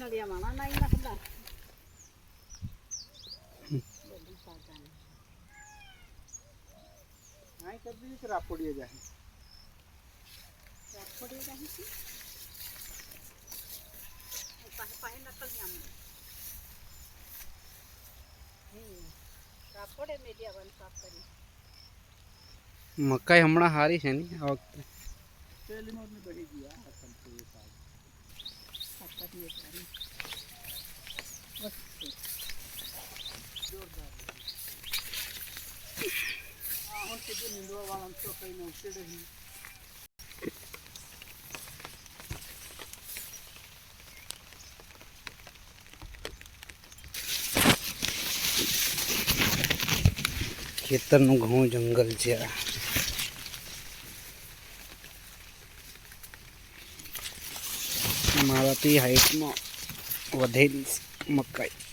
નળિયામાં નાઈ નાખતા બધું સાવધાન આઈ કદી કે રાપોડીએ જાય છે પાસે નકલ આમ રાપોડે મેડિયા વન સાફ કરી મકાઈ હમણાં હારી છે ને આ વખતે પેલી મોર ને બહી ગયા આ સંપૂર્ણ સાફ સાફ કરી સારી જોરદાર આ હોન કે નિંદવા વાળા તો કઈ ન ઉછેડે નહીં ખેતરનું ઘણું જંગલ છે મારાથી હાઈટમાં વધેલી મકાઈ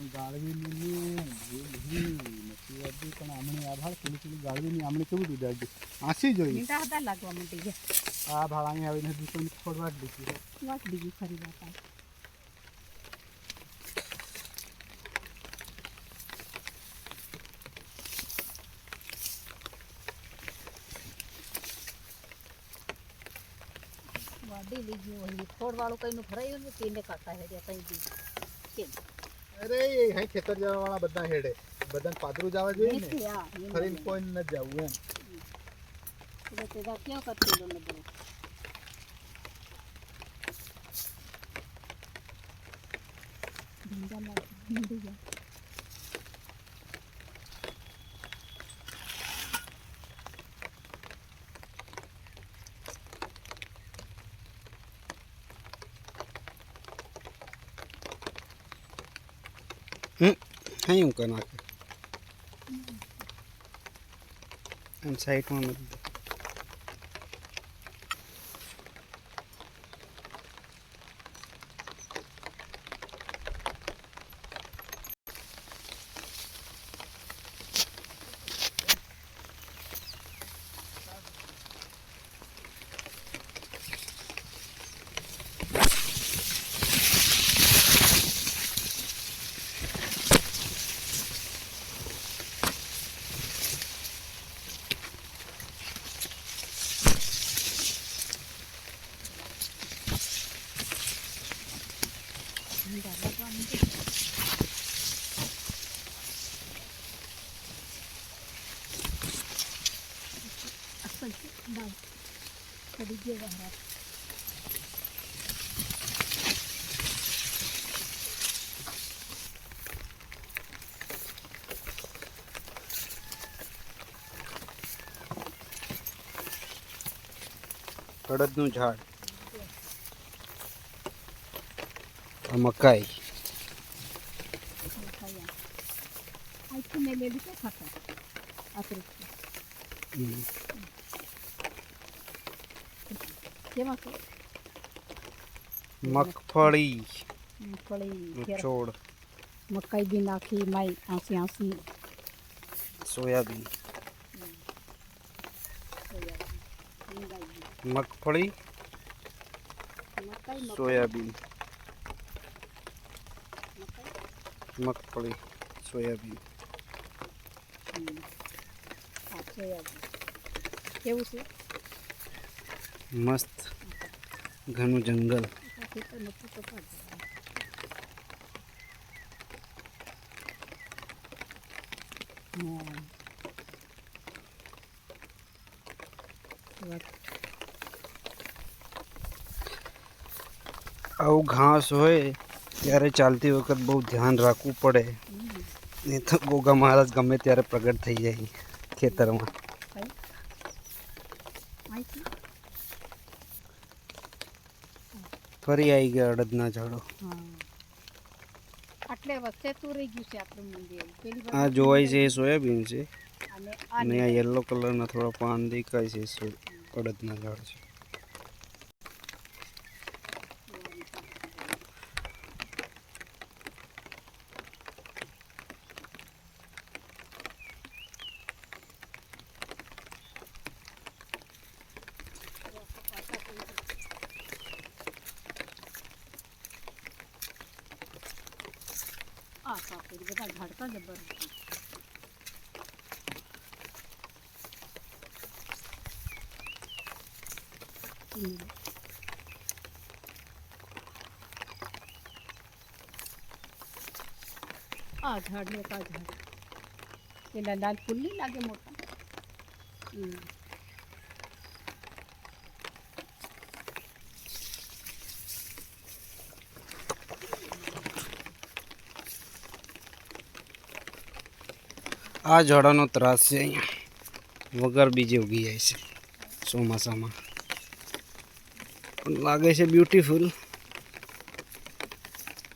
ગાળવીની નથી વાદી પણ આમણી આ ભાળ પેલી ગાળવીની આમણી કેવું દૂધ આવી આસી જોઈ નીંદા હતા લાગવા માંડી ગયા આ ભાળ અહીં આવીને દુકાન ખોડવા જ દીધી વાત બીજી ખરી વાત વાડી લીધી હોય ખોડ વાળું કઈ નું ભરાયું ને તેને કાઢતા હેડ્યા કઈ બી કેમ અરે અહીં ખેતર જવા વાળા બધા હેડે બધાને પાદરું જવા જોઈએ ને ફરીને કોઈ ન જવું એમ એટલે તે દા ક્યાં કરતી લો બધું ભીંડા નીંદી ગયા અહીં હું કરી નાખે એમ સાઈડમાં નથી કરી દે બહાર અડદનું ઝાડ આ મકાઈ આથી મેં લેલી તો ખાતા આખરે કેમાં છે મગફળી મગફળી છોડ મકાઈ બી નાખી માઈ આસી સોયાબીન મગફળી સોયાબીન મગફળી સોયાબીન કેવું છે મસ્ત ઘણું જંગલ આવું ઘાસ હોય ત્યારે ચાલતી વખત બહુ ધ્યાન રાખવું પડે નહીં તો ગોગા મહારાજ ગમે ત્યારે પ્રગટ થઈ જાય ખેતરમાં ફરી આવી ગયા અડદના ઝાડો આટલે વચ્ચે તું રહી ગયું છે આપણું મંદિર આ જોવાય છે એ સોયાબીન છે અને આ યલો કલરના થોડા પાન દેખાય છે અડદના ઝાડ છે બધા ઝાડકા જબર આ ઝાડ ને કા ઝાડ પેલા લાલ ફૂલ નહીં લાગે મોટા આ ઝાડનો ત્રાસ છે અહીંયા વગર બીજે ઉગી જાય છે ચોમાસામાં પણ લાગે છે બ્યુટીફુલ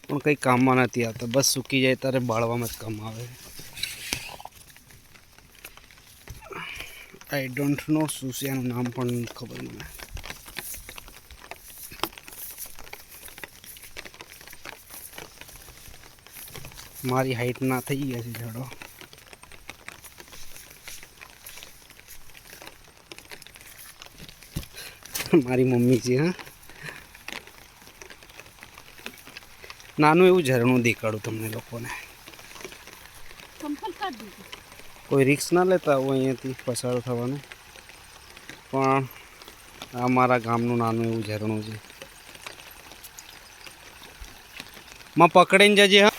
પણ કંઈ કામમાં નથી આવતા બસ સૂકી જાય ત્યારે બાળવામાં જ કામ આવે આઈ ડોન્ટ નો શું છે એનું નામ પણ નથી ખબર મને મારી હાઈટ ના થઈ ગયા છે ઝાડો મારી મમ્મી છે હા નાનું એવું ઝરણું દેખાડું તમને લોકોને કોઈ રિક્સ ના લેતા આવું અહીંયાથી પસાર થવાનું પણ આ મારા ગામનું નાનું એવું ઝરણું છે માં પકડીને જજે હા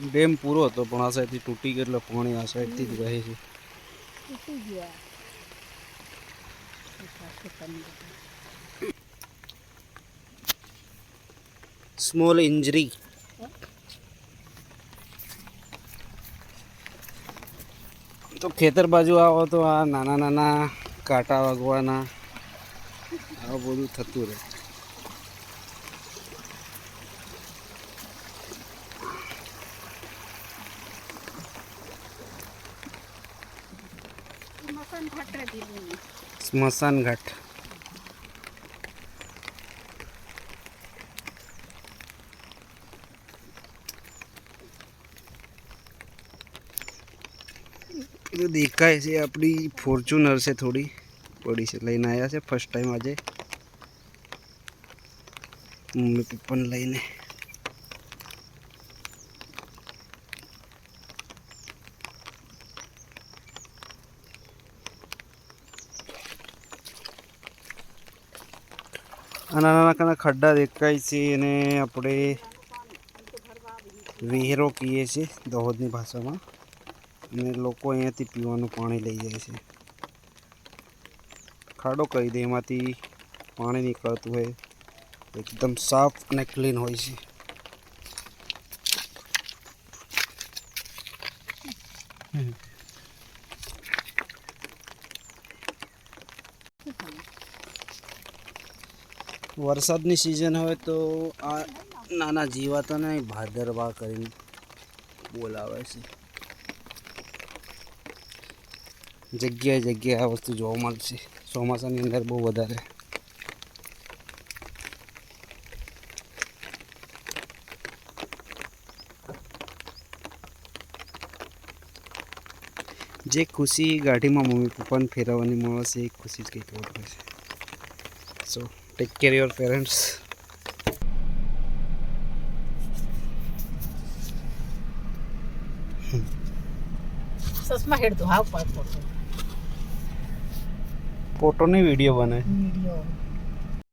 ડેમ પૂરો હતો પણ આ સાઈડથી તૂટી ગયો એટલે પાણી આ સાઈડથી જ રહે છે સ્મોલ ઇન્જરી તો ખેતર બાજુ આવો તો આ નાના નાના કાંટા વાગવાના આવું બધું થતું રહે સ્મશાન ઘાટ દેખાય છે આપણી ફોર્ચ્યુનર છે થોડી પડી છે લઈને આવ્યા છે ફર્સ્ટ ટાઈમ આજે મમ્મી પપ્પાને લઈને નાના નાના ખડ્ડા દેખાય છે અને આપણે વિહેરો કહીએ છીએ દાહોદની ભાષામાં અને લોકો અહીંયાથી પીવાનું પાણી લઈ જાય છે ખાડો કરી દે એમાંથી પાણી નીકળતું હોય એકદમ સાફ અને ક્લીન હોય છે વરસાદની સિઝન હોય તો આ નાના જીવાતોને ભાદરવા કરીને બોલાવે છે જગ્યાએ જગ્યાએ આ વસ્તુ જોવા મળશે ચોમાસાની અંદર બહુ વધારે જે ખુશી ગાડીમાં મમ્મી પપ્પાને ફેરવવાની મળે છે એ ખુશી જ કંઈક ઓર હોય છે so take care your parents સસમા હેડ તો હાવ પાડ ફોટો ફોટો નહીં વિડીયો બને વિડીયો